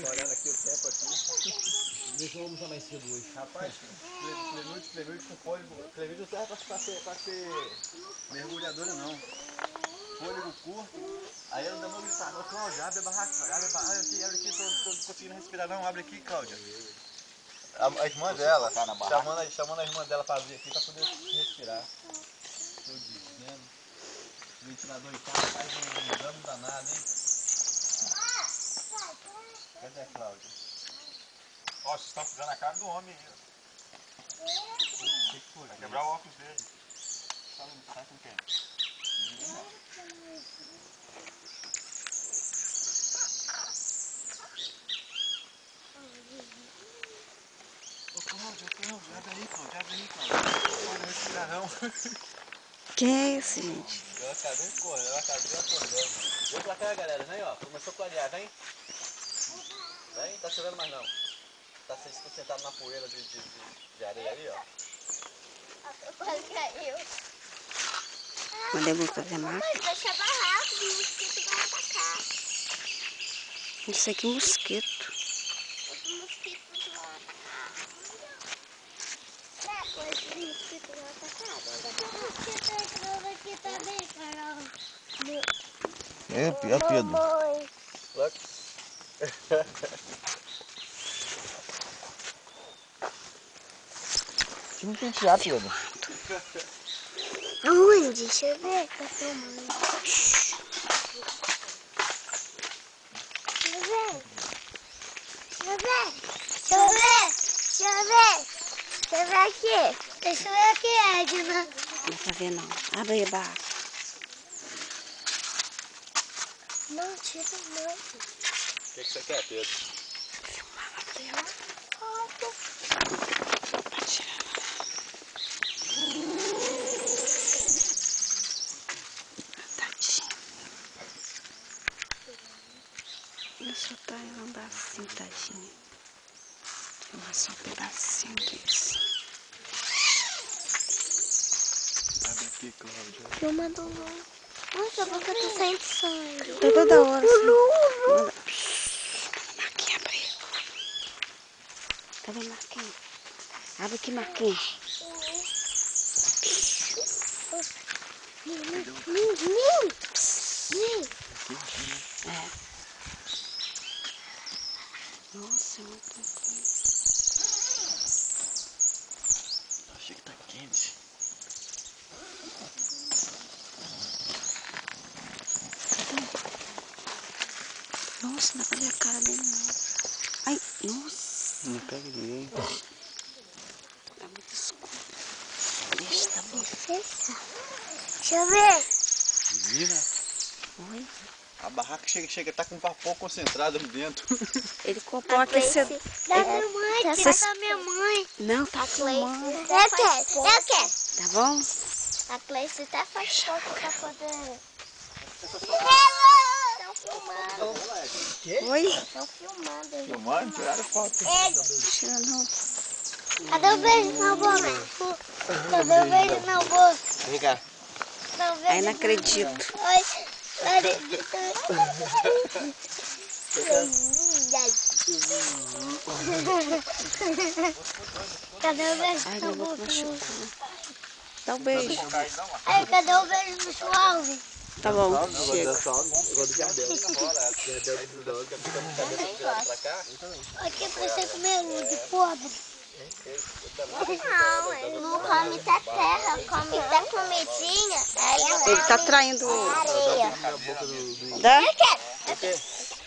Tá olhando aqui o tempo aqui. Deixa eu almoçar mais cedo hoje. Rapaz, Clemilde com fôlego. Clemilde não serve pra ser mergulhadora não. Fôlego curto. Aí ela ainda não gritar, não, Cláudia, abre a barraca, abre aqui, tô conseguindo respirar não, abre aqui, Cláudia. A irmã dela, chamando a irmã dela pra abrir aqui pra poder respirar. Tô dizendo. Ventilador em casa faz um dano danado, hein? Cadê a Cláudia? Ó, vocês estão pisando a cara do homem aí. O que foi? Vai quebrar o óculos dele. Sai com quem? Ô Cláudia, abre aí, Cláudia. Não pode respirar não. Quem é esse, gente? Eu acabei acordando. Vem pra cá, galera, vem ó, começou a clarear, vem. Vem, tá chovendo mais não. Vocês estão sentados na poeira de areia aí, ó. Quase caiu. Mandei muito fazer mapa. Mas deixa barraco, o mosquito vai atacar. Não sei que mosquito. Os mosquitos vão atacar. Depois os mosquitos vão atacar. Você tá entrando aqui também, Carol? É Pedro. Mamãe. Que não tem teatro, Pedro. Aonde? Deixa eu ver. Tá filmando. Deixa eu ver. Deixa eu ver aqui. Deixa eu ver aqui, Edna. Não dá pra ver não. Abre aí a barra. Não, tira não. O que você quer, Pedro? Tirar foto. Pra tirar. Tadinho. Eu só tá andando assim, tadinho. Filmar só um pedacinho disso. Abre aqui, Cláudia. Filmando não. Nossa, a boca tá saindo sangue. Tá toda hora assim. Manda Marquinhos abrir. Cadê Marquinhos? Abre aqui, Marquinhos. É. Nossa, é muito coisa. Achei que tá quente. Nossa, não dá pra ver a cara dele não. Ai, nossa. Não pega ninguém. Tá muito escuro. Deixa, tá bom. Deixa eu ver. Menina, Oi? a barraca chega, tá com vapor concentrado ali dentro. Ele comprou um aquecedor. Da minha mãe, da minha mãe. Não, tá filmando. Eu quero. Tá bom? A Cleice até faz foto pra poder... Estão filmando. Oi? Estão filmando. Filmando, tiraram foto. Tira não. Cadê o beijo na boca? Cadê o beijo na boca? Vem cá. Aí não acredito. Oi. Cadê o beijo Ai, na meu boca? boca machucou. Dá um beijo. Ai, cadê o beijo no suave? Tá bom, chega. Aqui pra você comer de podre. Não, ele não come até terra, come até comidinha. Aí Ele tá traindo areia. Dá?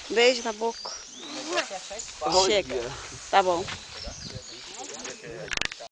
Beijo na boca. Chega. Tá bom.